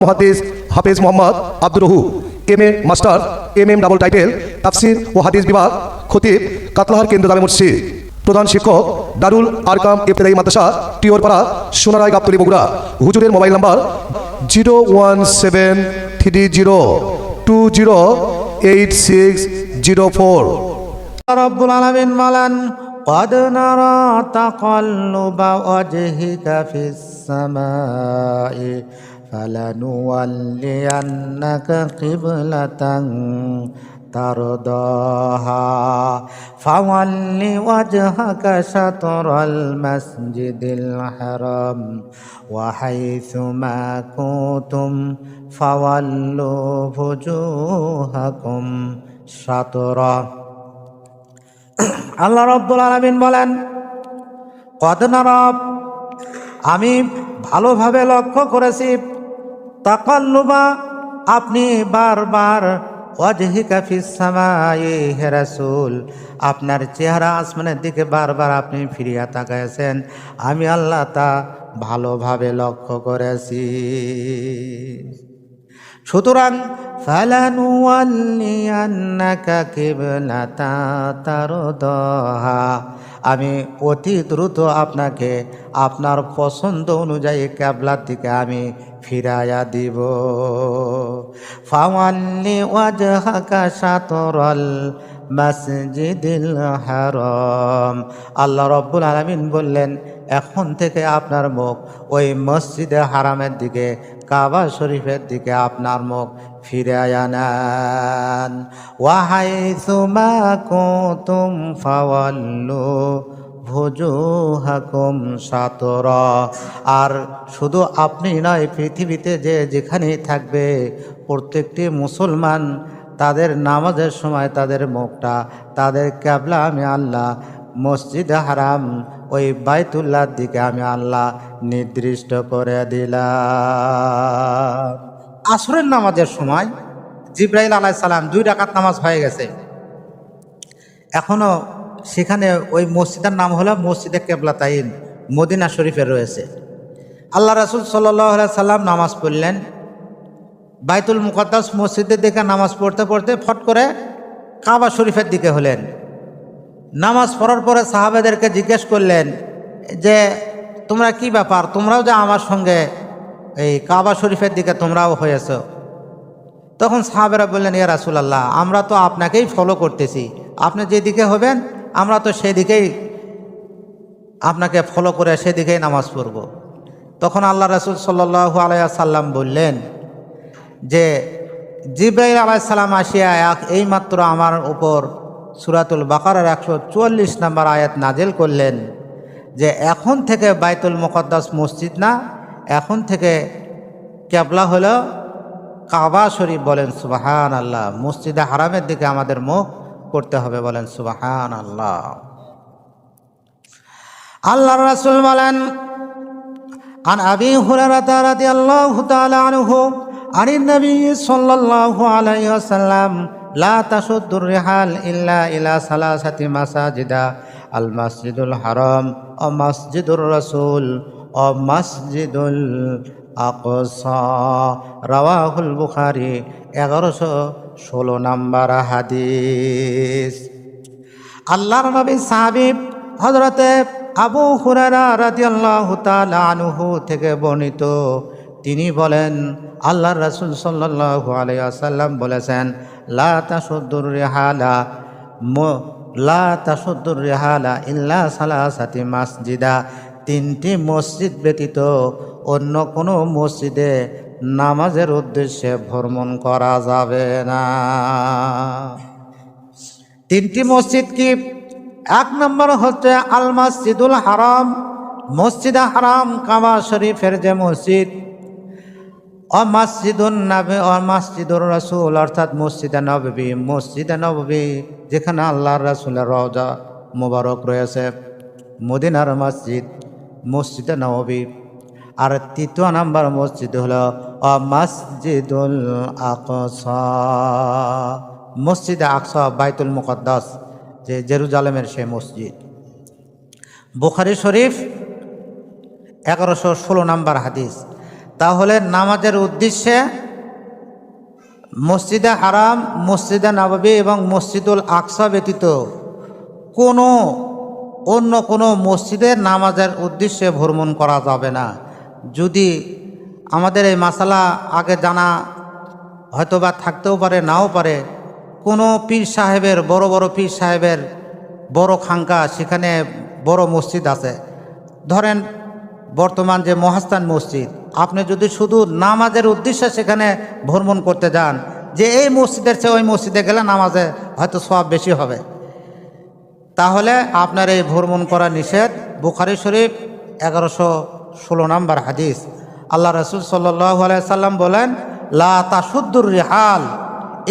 মুহাদ্দিস হাফেজ Mohammad Abdur রহু M A master MM double title তাফসির ও হাদিস বিভাগ খতিব কাতলাহার কেন্দ্র জামে মসজিদ প্রধান শিক্ষক দারুল আরকাম ইবতেদায়ী মাদ্রাসা টিওরপাড়া সোনারায় গাবতলী বগুড়া হুজুরের মোবাইল নাম্বার 01730208604 রব্বুল আলামিন বলেন قد نرى تقلب وجهك في السماء فلنولينك قبلة ترضاها فول وجهك شطر المسجد الحرام وحيث ما كنتم فولوا وجوهكم شطره আল্লাহ রব্বুল আলামিন বলেন কদ নারা আমি ভালোভাবে লক্ষ্য করেছি তাকাল্লুবা আপনি বারবার ওয়াজহিকা ফিস সামাই হে রাসূল আপনার চেহারা আসমানের দিকে বারবার আপনি ফিরিয়া তাকাইছেন আমি আল্লাহ তা ভালোভাবে লক্ষ্য করেছি সুতরাং ফালানুওয়াল্লিয়ান্নাকা কিবলাতান তারদাহা আমি অতি দ্রুত আপনাকে আপনার পছন্দ অনুযায়ী কিবলার দিকে আমি ফিরাইয়া দিব ফাওয়াল্লি ওয়াজহাকা শাতরাল মসজিদিল হারাম আল্লাহ রাব্বুল আলামিন বললেন এখন থেকে আপনার মুখ ওই মসজিদে হারামের দিকে কাবা শরীফের দিকে আপনার মুখ ফিরাইয়া নেন ওয়াহাইসু মা কুনতুম ফাওয়াল্লু ওজুহাকুম শাতরা আর শুধু আপনি নয় পৃথিবীতে যে যেখানেই থাকবে প্রত্যেকটি মুসলমান তাদের নামাজের সময় তাদের মুখটা তাদের কিবলা আমি আল্লাহ মসজিদে হারাম ওই বাইতুল্লাহর দিকে আমি আল্লাহ নির্দিষ্ট করে দিলাম আসরের নামাজের সময় জিবরাইল আলাইহিস সালাম 2 রাকাত নামাজ হয়ে গেছে এখনো সেখানে ওই মসজিদের নাম হলো মসজিদে কিবলাতাইন মদিনা শরীফে রয়েছে আল্লাহ রাসূল সাল্লাল্লাহু আলাইহি সাল্লাম নামাজ পড়লেন বাইতুল মুকাদ্দাস মসজিদের দিকে নামাজ পড়তে পড়তে ফট করে কাবা শরীফের দিকে হলেন নামাজ পড়ার পরে সাহাবাদেরকে জিজ্ঞেস করলেন যে তোমরা কি ব্যাপার তোমরাও যে আমার সঙ্গে এই কাবা শরীফের দিকে তোমরাও হয়েছো তখন সাহাবেরা বললেন ইয়া রাসূলুল্লাহ আমরা তো আপনাকেই ফলো করতেছি আপনি যেদিকে হবেন আমরা তো সেদিকেই আপনাকে ফলো করে সেদিকেই নামাজ পড়ব তখন আল্লাহ রাসূল সাল্লাল্লাহু আলাইহি সাল্লাম বললেন যে জিবরাইল আলাইহিস সালাম আসিয়া এইমাত্র আমার উপর সূরাতুল বাকারার 144 নম্বর আয়াত নাজিল করলেন যে এখন থেকে বাইতুল মুকাদ্দাস মসজিদ না এখন থেকে কিবলা হলো কাবা শরীফ বলেন সুবহানাল্লাহ মসজিদে হারামের দিকে আমাদের মুখ করতে হবে বলেন সুবহানাল্লাহ আল্লাহর রাসূল বলেন আন আবি হুরায়রা রাদিয়াল্লাহু তাআলা আনহু আনিন নবী সাল্লাল্লাহু আলাইহি ওয়াসাল্লাম লা তাশুদ্দুর রিহাল ইল্লা ইলা সালাসাতি মাসাজিদা আল মসজিদুল হারাম ও মসজিদুর রাসূল ও মসজিদুল আকসা রাওয়াহুল বুখারী 1116 নম্বর হাদিস আল্লাহর নবী সাহাবী হযরতে আবু হুরায়রা রাদিয়াল্লাহু তাআলা আনহু থেকে বর্ণিত তিনি বলেন আল্লাহর রাসূল সাল্লাল্লাহু আলাইহি ওয়াসাল্লাম বলেছেন লা তাশুদ্দুর রিহালা ইল্লা সালাসাতি মাসজিদা 3টি মসজিদ ব্যতীত অন্য কোনো মসজিদে নামাজের উদ্দেশ্যে ভ্রমণ করা যাবে না 3টি মসজিদ কি 1 নম্বর হচ্ছে আল মসজিদুল হারাম মসজিদে হারাম কাবা শরীফের যে মসজিদ ও মসজিদুন নবী ও মসজিদুর রাসূল অর্থাৎ মসজিদে নববী যেখানে আল্লাহর রাসূলের রওজা মুবারক রয়েছে মদিনার মসজিদে নববী আর 3য় নম্বর মসজিদ হলো মসজিদুল আকসা মসজিদে আকসা বাইতুল মুকাদ্দাস যে জেরুজালেমের সেই মসজিদ বুখারী শরীফ 1116 নম্বর হাদিস তাহলে নামাজের উদ্দেশ্যে মসজিদে হারাম, মসজিদে নববী এবং মসজিদুল আকসা ব্যতীত অন্য কোনো মসজিদে নামাজের উদ্দেশ্যে ভ্রমণ করা যাবে না। যদি আমাদের এই মাসালা আগে জানা হয়তোবা থাকতেও পারে, নাও পারে, কোনো পীর সাহেবের বড় পীর সাহেবের বড় খানকা, সেখানে বড় মসজিদ আছে, ধরেন বর্তমান যে মহাস্থান মসজিদ, আপনি যদি শুধু নামাজের উদ্দেশ্যে সেখানে ভ্রমণ করতে যান, যে এই মসজিদের চেয়ে ওই মসজিদে গেলে নামাজে হয়তো সওয়াব বেশি হবে, তাহলে আপনার এই ভ্রমণ করা নিষেধ। বুখারী শরীফ 1116 নম্বর হাদিস। আল্লাহ রাসূল সাল্লাল্লাহু আলাইহি সাল্লাম বলেন, লা তাশুদ্দুর রিহাল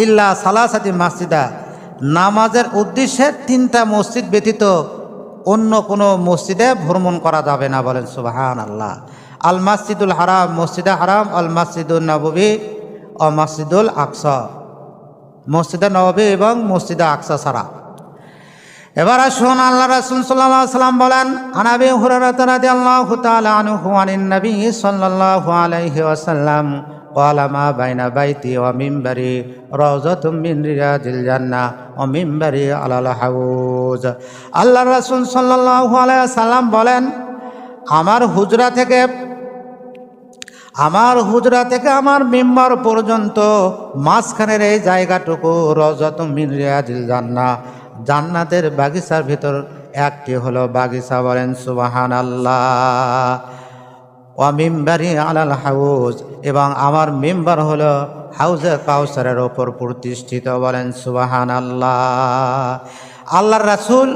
ইল্লা সালাসাতি মাসজিদা, নামাজের উদ্দেশ্যে 3টা মসজিদ ব্যতীত অন্য কোনো মসজিদে ভ্রমণ করা যাবে না। বলেন সুবহানাল্লাহ। আল মসজিদুল হারাম, মসজিদে হারাম, আল মসজিদুল নববী ও মসজিদুল আকসা, মসজিদে নববী এবং মসজিদে আকসা ছাড়া। এবার আসুন আল্লাহ রাসূল সাল্লাল্লাহু আলাইহি ওয়াসাল্লাম বলেন, আনাবি হুরায়রা রাদিয়াল্লাহু তাআলা আনহু আনিন নবী সাল্লাল্লাহু আলাইহি ওয়াসাল্লাম ক্বালা মা বাইনা বাইতি ওয়া মিম্বারি রাওযাতুম মিন রিয়াদিল জান্নাহ ওয়া মিম্বারি আলাল হাউজ। আল্লাহ রাসূল সাল্লাল্লাহু আলাইহি ওয়াসাল্লাম বলেন, আমার হুজরা থেকে আমার মিম্বার পর্যন্ত মাঝখানের এই জায়গাটুকু রাওযাতুম মিন রিয়াদিল জান্নাহ, জান্নাতের বাগিচার ভিতর একটি হলো বাগিচা। বলেন সুবহানাল্লাহ। ওয়া মিম্বারি আলাল হাউজ, এবং আমার মিম্বার হলো হাউজে কাউসারের ওপর প্রতিষ্ঠিত। বলেন সুবহানাল্লাহ। আল্লাহর রাসূল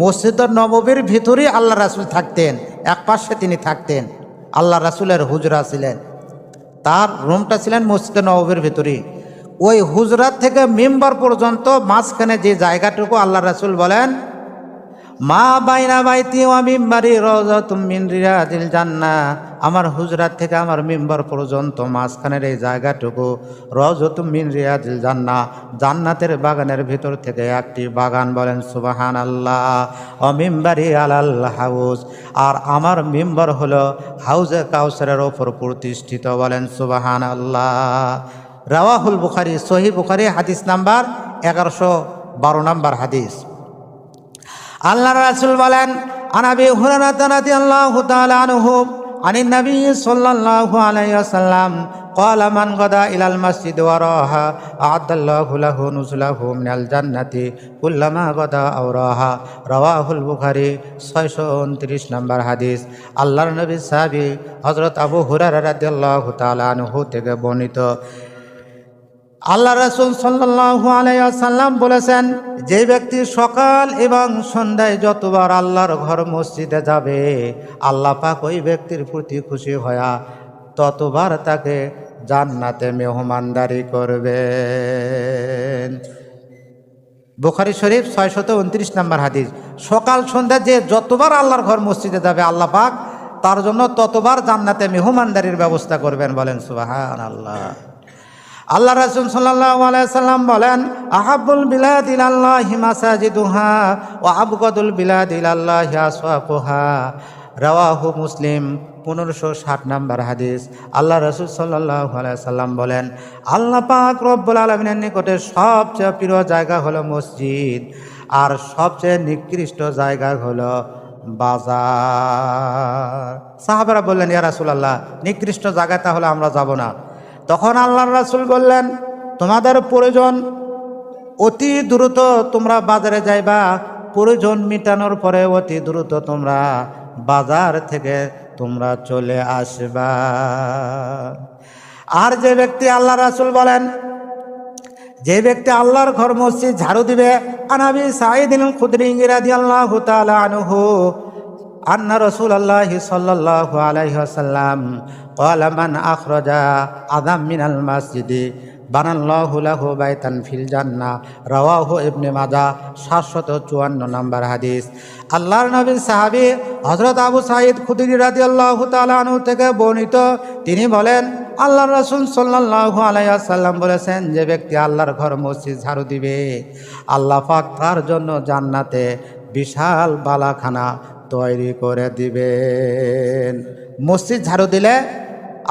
মসজিদের নববীর ভিতরেই আল্লাহর রাসূল থাকতেন, এক পাশে তিনি থাকতেন। আল্লাহর রাসূলের হুজরা ছিলেন, তার রুমটা ছিলেন মসজিদের নববীর ভিতরেই। ওই হুজরাত থেকে মিম্বার পর্যন্ত মাঝখানে যে জায়গাটুকু, আল্লাহ রাসূল বলেন, মা বাইনা বাইতি ওয়া মিম্বারি রাওযাতুম মিন রিয়াদিল জান্নাহ, আমার হুজরাত থেকে আমার মিম্বার পর্যন্ত মাঝখানের এই জায়গাটুকু রাওযাতুম মিন রিয়াদিল জান্নাহ, জান্নাতের বাগানের ভিতর থেকে একটি বাগান। বলেন সুবহানাল্লাহ। ওয়া মিম্বারি আলাল হাউজ, আর আমার মিম্বার হলো হাউজে কাউসারের ওপর প্রতিষ্ঠিত। বলেন সুবহানাল্লাহ। রাওয়াহুল বুখারী, সহিহ বুখারী, হাদিস নাম্বার 1112 নম্বর হাদিস। আল্লাহর রাসূল বলেন, আনাবি হুরায়রা রাদিয়াল্লাহু তাআলা আনহু আনিন নবী সাল্লাল্লাহু আলাইহি ওয়াসাল্লাম ক্বালা মান গাদা ইলাল মাসজিদ ওয়া রাহা আ'আদাল্লাহু লাহু নুজুলাহু মিনাল জান্নাতি কুল্লামা গাদা আও রাহা। রাওয়াহুল বুখারী 629 নম্বর হাদিস। আল্লাহর নবী সাহাবী হযরত আবু হুরায়রা রাদিয়াল্লাহু তাআলা আনহু থেকে বর্ণিত, আল্লাহ রাসূল সাল্লাল্লাহু আলাইহি ওয়াসাল্লাম বলেছেন, যে ব্যক্তি সকাল এবং সন্ধ্যায় যতবার আল্লাহর ঘর মসজিদে যাবে, আল্লাহ পাক ওই ব্যক্তির প্রতি খুশি হয়া ততবার তাকে জান্নাতে মেহমানদারি করবেন। বুখারী শরীফ 629 নম্বর হাদিস। সকাল সন্ধ্যা যে যতবার আল্লাহর ঘর মসজিদে যাবে, আল্লাহ পাক তার জন্য ততবার জান্নাতে মেহমানদারির ব্যবস্থা করবেন। বলেন সুবহানাল্লাহ। আল্লাহ রাসূল সাল্লাল্লাহু আলাইহি সাল্লাম বলেন, আহাব্বুল বিলাদি ইলাল্লাহি মাসাজিদুহা ওয়া আবগাদুল বিলাদি ইলাল্লাহি আসওয়াকুহা। রাওয়াহু মুসলিম 1560 নম্বর হাদিস। আল্লাহ রাসূল সাল্লাল্লাহু আলাইহি সাল্লাম বলেন, আল্লাহ পাক রব্বুল আলামিনের নিকটে সবচেয়ে প্রিয় জায়গা হলো মসজিদ, আর সবচেয়ে নিকৃষ্ট জায়গা হলো বাজার। সাহাবারা বললেন, ইয়া রাসূলুল্লাহ, নিকৃষ্ট জায়গায় তাহলে আমরা যাব না। তখন আল্লাহর রাসূল বললেন, তোমাদের প্রয়োজন অতি দ্রুত তোমরা বাজারে যাইবা, প্রয়োজন মিটানোর পরে অতি দ্রুত তোমরা বাজার থেকে তোমরা চলে আসবা। আর যে ব্যক্তি, আল্লাহ রাসূল বলেন, যে ব্যক্তি আল্লাহর ঘর মসজিদ ঝাড়ু দিবে, আনাবি সাঈদিন খুদরি রাদিয়াল্লাহু তাআলা আনহু আন্না রাসূলুল্লাহি সাল্লাল্লাহু আলাইহি ওয়াসাল্লাম ক্বালা মান আখরাজা আযাম মিনাল মাসজিদি বানাল্লাহু লাহু বাইতান ফিল জান্নাহ। রাওয়াহু ইবনে মাজাহ 754 নম্বর হাদিস। আল্লাহর নবীর সাহাবী হযরত আবু সাঈদ খুদরি রাদিয়াল্লাহু তাআলা আনহু থেকে বর্ণিত, তিনি বলেন, আল্লাহর রাসূল সাল্লাল্লাহু আলাইহি ওয়াসাল্লাম বলেছেন, যে ব্যক্তি আল্লাহর ঘর মসজিদ ঝাড়ু দিবে, আল্লাহ পাক তার জন্য জান্নাতে বিশাল বালাখানা তৈরি করে দিবেন। মসজিদ ঝাড়ু দিলে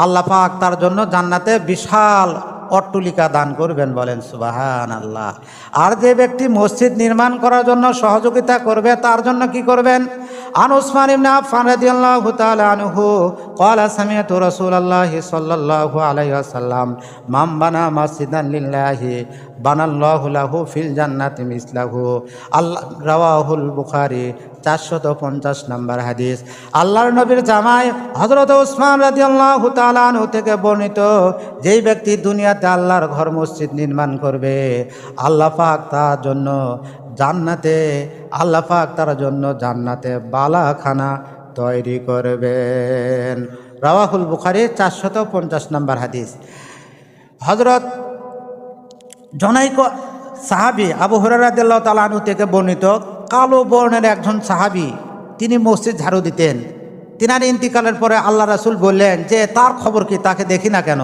আল্লাহ পাক তার জন্য জান্নাতে বিশাল অট্টলিকা দান করবেন, বলেন সুবহানাল্লাহ। আর যে ব্যক্তি মসজিদ নির্মাণ করার জন্য সহযোগিতা করবে তার জন্য কি করবেন? আন উসমান ইবনে আফফান রাদিয়াল্লাহু তাআলা আনহু ক্বালা সামি'তু রাসূলুল্লাহি সাল্লাল্লাহু আলাইহি ওয়াসাল্লাম মান বানা মাসজিদান লিল্লাহি বানাল্লাহু লাহু ফিল জান্নাতি মিসলাহু। আল্লাহ, রাওয়াহুল বুখারী, 450 নম্বর হাদিস। আল্লাহর নবীর জামাই হযরত উসমান রাদিয়াল্লাহু তাআলা আনহু থেকে বর্ণিত, যেই ব্যক্তি দুনিয়াতে আল্লাহর ঘর মসজিদ নির্মাণ করবে, আল্লাহ পাক তার জন্য জান্নাতে বালাখানা তৈরি করবেন। রাওয়াহুল বুখারী, 450 নম্বর হাদিস। হযরত জনৈক সাহাবী আবু হুরায়রা রাদিয়াল্লাহু তাআলা আনহু থেকে বর্ণিত, কালো বর্ণের একজন সাহাবী, তিনি মসজিদ ঝাড়ু দিতেন। তিনার ইন্তিকালের পরে আল্লাহ রাসূল বললেন যে তার খবর কি, তাকে দেখি না কেন?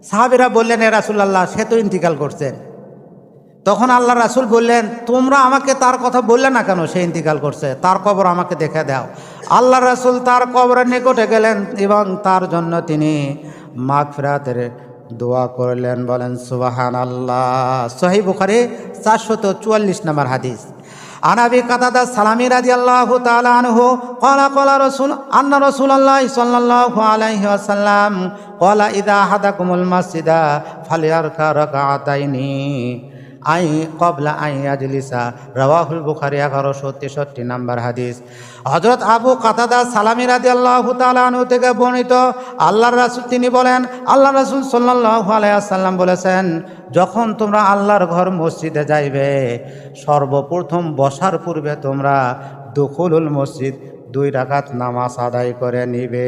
সাহাবীরা বললেন, এ রাসূলুল্লাহ, সে তো ইন্তিকাল করছেন। তখন আল্লাহ রাসূল বললেন, তোমরা আমাকে তার কথা বললে না কেন? সে ইন্তিকাল করছে, তার কবর আমাকে দেখে দাও। আল্লাহ রাসূল তার কবরের নিকটে গেলেন এবং তার জন্য তিনি মাগফিরাতের দোয়া করলেন, বলেন সুবহানাল্লাহ। সহিহ বুখারী, 444 নম্বর হাদিস। আন আবি কাতাদা সালামী রাদিয়াল্লাহু তাআলা আনহু ক্বালা আন্না রাসূলুল্লাহি সাল্লাল্লাহু আলাইহি ওয়াসাল্লাম ক্বালা ইযা হাদাকুমুল মাসজিদা ফালিয়ারকা রাকাতাইনি আই ক্বাবলা আন ইয়াজলিসা। রাওয়াহুল বুখারী, 1163 নম্বর হাদিস। হযরত আবু কাতাদা সালামী রাদিয়াল্লাহু তাআলা আনহু থেকে বর্ণিত, আল্লাহর রাসূল তিনি বলেন, আল্লাহ রাসূল সাল্লাল্লাহু আলাইহি ওয়াসাল্লাম বলেছেন, যখন তোমরা আল্লাহর ঘর মসজিদে যাইবে, সর্বপ্রথম বসার পূর্বে তোমরা দুখুলুল মসজিদ 2 রাকাত নামাজ আদায় করে নিবে।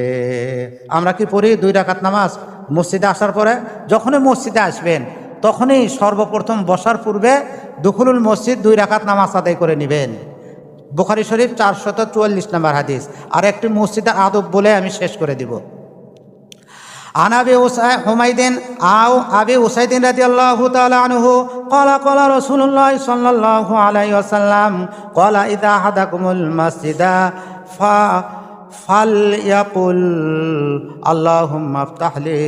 আমরা কি পড়ি 2 রাকাত নামাজ মসজিদে আসার পরে? যখনই মসজিদে আসবেন তখনই সর্বপ্রথম বসার পূর্বে দুখুলুল মসজিদ 2 রাকাত নামাজ আদায় করে নেবেন। বুখারী শরীফ, 444 নম্বর হাদিস। আর একটি মসজিদের আদব বলে আমি শেষ করে দিব। আন আবি উসাইদিন রাদিয়াল্লাহু তাআলা আনহু ক্বালা রাসূলুল্লাহ সাল্লাল্লাহু আলাইহি ওয়াসাল্লাম ক্বালা ইযা হাদাকুমুল মাসজিদা ফালইয়াকুল আল্লাহুম্মা ইফতাহলি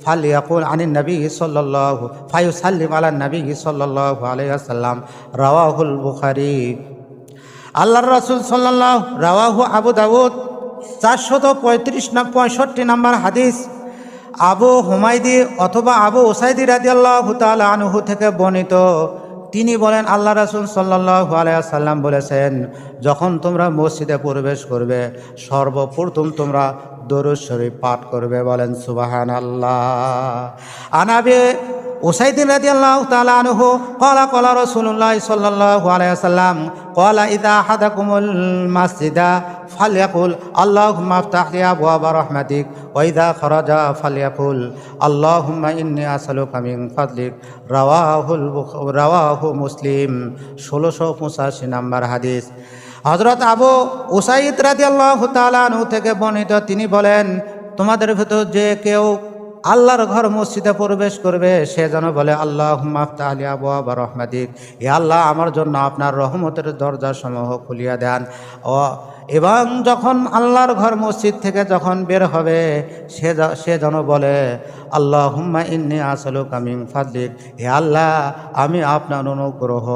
ফালিয়াকুল আনিন নবী সাল্লাল্লাহু ফায়ুসাল্লিম আলান নবী সাল্লাল্লাহু আলাইহি ওয়াসাল্লাম। রাওয়াহুল বুখারী। আল্লাহর রাসূল সাল্লাল্লাহু, রাওয়াহু আবু দাউদ, 465 নম্বর হাদিস। আবু হুমায়দি অথবা আবু উসাইদি রাদিয়াল্লাহু তাআলা আনহু থেকে বর্ণিত, তিনি বলেন, আল্লাহ রাসূল সাল্লাল্লাহু আলাইহি ওয়াসাল্লাম বলেছেন, যখন তোমরা মসজিদে প্রবেশ করবে সর্বপ্রথম তোমরা দরুদ শরীফ পাঠ করবে, বলেন সুবহানাল্লাহ। আন আবি উসাইদিন রাদিয়াল্লাহু তাআলা আনহু ক্বালা রাসূলুল্লাহ সাল্লাল্লাহু আলাইহি ওয়াসাল্লাম ক্বালা ইযা হাদাকুমুল মাসজিদা ফালইয়াকুল আল্লাহুম্মা ইফতাহ লি আবওয়াবা রাহমাতিক ওয়া ইযা খারাজা ফালইয়াকুল আল্লাহুম্মা ইন্নী আসআলুকা মিন ফাদলিক। রাওয়াহু মুসলিম, 1685 নম্বর হাদিস। হযরত আবু উসাইদ রাদিয়াল্লাহু তাআলা আনহু থেকে বর্ণিত, তিনি বলেন, তোমাদের ভিতর যে কেউ আল্লাহর ঘর মসজিদে প্রবেশ করবে সে যেন বলে, আল্লাহুম্মা ইফতাহ লি আবওয়াবা রাহমাতিক, হে আল্লাহ আমার জন্য আপনার রহমতের দরজাসমূহ খুলিয়া দেন। এবং যখন আল্লাহর ঘর মসজিদ থেকে যখন বের হবে সে যেন বলে, আল্লাহুম্মা ইন্নী আসআলুকা মিন ফাদলিক, হে আল্লাহ আমি আপনার অনুগ্রহ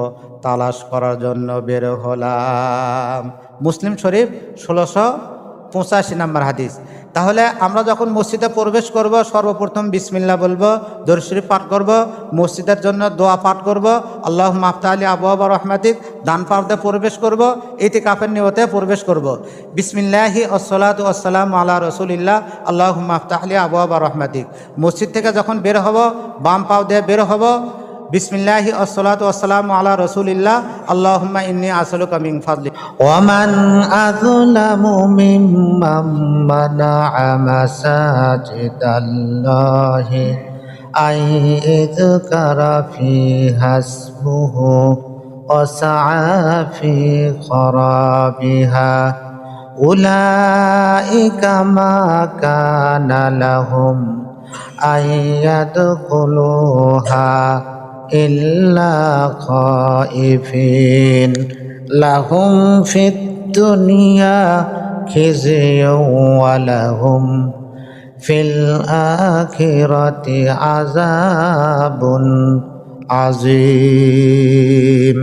তালাশ করার জন্য বের হলাম। মুসলিম শরীফ, 1685 নম্বর হাদিস। তাহলে আমরা যখন মসজিদে প্রবেশ করব সর্বপ্রথম বিসমিল্লাহ বলবো, দরুদ শরীফ পাঠ করব, মসজিদের জন্য দোয়া পাঠ করব, আল্লাহুম্মা ইফতাহ লি আবওয়াবা রাহমাতিক, ডান পাশ দিয়ে প্রবেশ করব, ইতিকাফের নিয়তে প্রবেশ করব। বিসমিল্লাহি ওয়াসসালাতু ওয়াসসালামু আলা রাসূলিল্লাহ, আল্লাহুম্মা ইফতাহ লি আবওয়াবা রাহমাতিক। মসজিদ থেকে যখন বের হব বাম পাও দিয়ে বের হব, বিসমিল্লাহি ওয়াসসালাতু ওয়াসসালামু আলা রাসূলিল্লাহ, আল্লাহুম্মা ইন্নী আসআলুকা মিন ফাদলিক। ওয়া মান আযলামু মিম্মান মানাআ মাসাজিদাল্লাহি আইযকারা ফিহা ইসমুহু ওয়া সাআ ফি খরাবিহা উলাইকা মা কানা লাহুম আইয়াদখুলুহা ইল্লা খাইফিন লাহুম ফিদ الدنيا خزي ولهم في الآخرة عذاب عظيم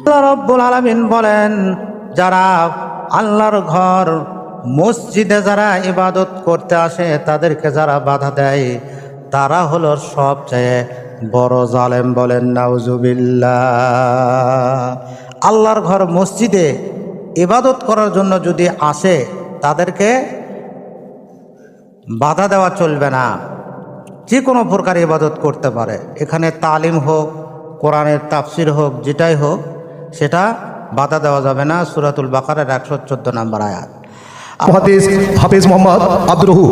আল্লাহ রাব্বুল আলামিন বলেন, যারা আল্লাহর ঘর মসজিদে যারা ইবাদত করতে আসে তাদেরকে যারা বাধা দেয় তারা হলো সবচেয়ে বড় জালেম। বলেন নাউজুবিল্লাহ। আল্লাহর ঘর মসজিদে ইবাদত করার জন্য যদি আসে তাদেরকে বাধা দেওয়া চলবে না। যে কোনো প্রকার ইবাদত করতে পারে, এখানে তালিম হোক, কোরআনের তাফসির হোক, যেটাই হোক সেটা বাধা দেওয়া যাবে না। সূরাতুল বাকারার 114 নম্বর আয়াত। মুহাদ্দিস হাফেজ Mohammad Abdur Rahu,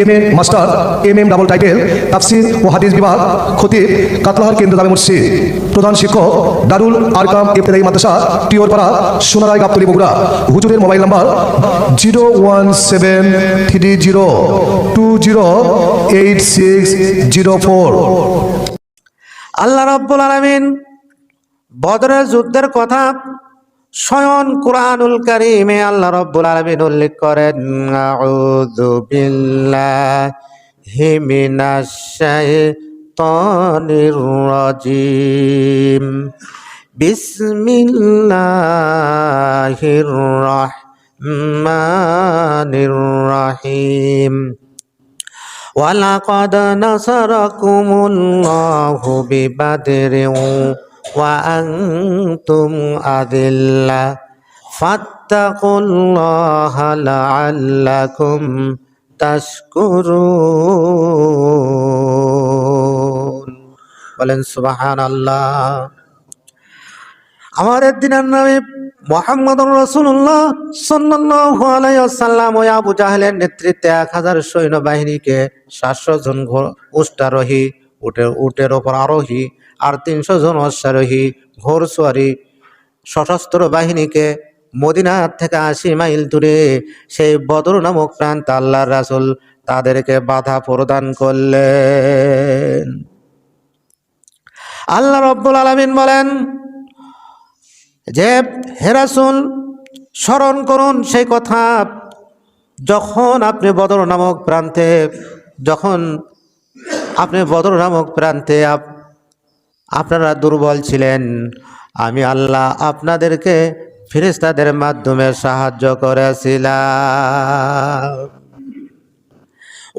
MA master, MM double title, তাফসির ও হাদিস বিভাগ, খতিব, কাতলাহার কেন্দ্র জামে মসজিদ। প্রধান শিক্ষক দারুল আরকাম ইবতেদায়ী মাদ্রাসা, টিওরপাড়া, সোনারায়, গাবতলী, বগুড়া। হুজুরের মোবাইল নাম্বার 01730208604। আল্লাহ রাব্বুল আলামিন বদরের যুদ্ধের কথা স্বয়ং কুরআনুল কারীমে আল্লাহ রাব্বুল আলামিন উল্লেখ করেন, আউযু বিল্লাহি মিনাশ শাইতানির রাজীম, বিসমিল্লাহির রাহমানির রাহিম। ওয়ালাকাদ নাসারাকুমুল্লাহু বিবাদরিন ওয়া আনতুম আযিল্লা ফাত্তাকুল্লাহা লাআল্লাকুম তাশকুরুন। বলেন সুবহানাল্লাহ। আমাদের দিনের নবী মুহাম্মদুর রাসূলুল্লাহ সাল্লাল্লাহু আলাইহি ওয়াসাল্লাম ওই আবু জাহেলের নেতৃত্বে 1000 সৈন্যবাহিনীকে 700 জন উষ্টারোহী, উটের ওপর আরোহী, আর 300 জন অশ্বারোহী ঘোড়সওয়ারি সশস্ত্র বাহিনীকে মদিনা থেকে 80 মাইল দূরে সেই বদর নামক প্রান্তে আল্লাহর রাসূল তাদেরকে বাধা প্রদান করলেন। আল্লাহ রাব্বুল আলামিন বলেন যে, হে রাসূল, স্মরণ করুন সেই কথা যখন আপনি বদর নামক প্রান্তে আপনারা দুর্বল ছিলেন, আমি আল্লাহ আপনাদেরকে ফেরেশতাদের মাধ্যমে সাহায্য করেছিলাম।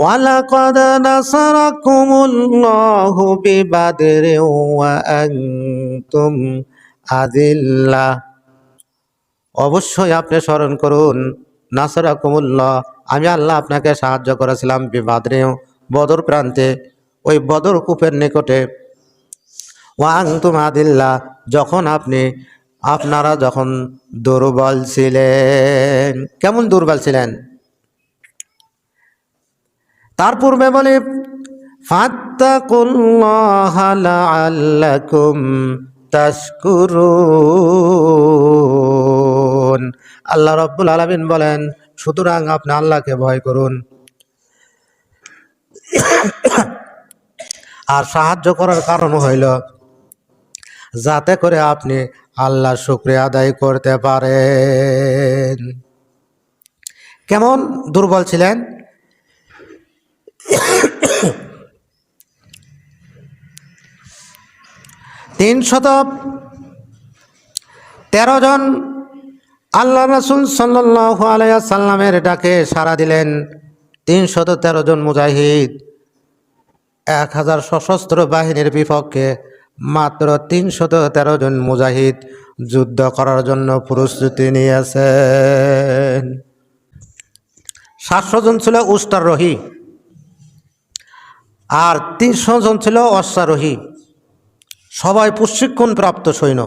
ওয়ালাকাদ নাসারাকুমুল্লাহু বিবাদরিন ওয়া আনতুম আযিল্লা। অবশ্যই আপনি স্মরণ করুন, নাসারাকুমুল্লাহ, আমি আল্লাহ আপনাকে সাহায্য করেছিলাম বিবাদরিন, বদর প্রান্তে, ওই বদর কূপের নিকটে। ওয়া আনতুম আযিল্লা, আপনারা যখন দুর্বল ছিলেন। কেমন দুর্বল ছিলেন? তার পূর্বে বলি, ফাত্তাকুল্লাহা লাআল্লাকুম তাশকুরুন। আল্লাহ রাব্বুল আলামিন বলেন, সুতরাং আপনি আল্লাহকে ভয় করুন। আর সাহায্য করার কারণ হইল যাতে করে আপনি আল্লাহর শুকরিয়া আদায় করতে পারেন। কেমন দুর্বল ছিলেন? 313 জন আল্লাহ রাসূল সাল্লাল্লাহু আলাইহি ওয়াসাল্লামের ডাকে সাড়া দিলেন। 313 জন মুজাহিদ 1000 সশস্ত্র বাহিনীর বিপক্ষে মাত্র 313 জন মুজাহিদ যুদ্ধ করার জন্য প্রস্তুতি নিয়েছেন। 700 জন ছিল উষ্টারোহী আর 300 জন ছিল অশ্বারোহী, সবাই প্রশিক্ষণ প্রাপ্ত সৈন্য।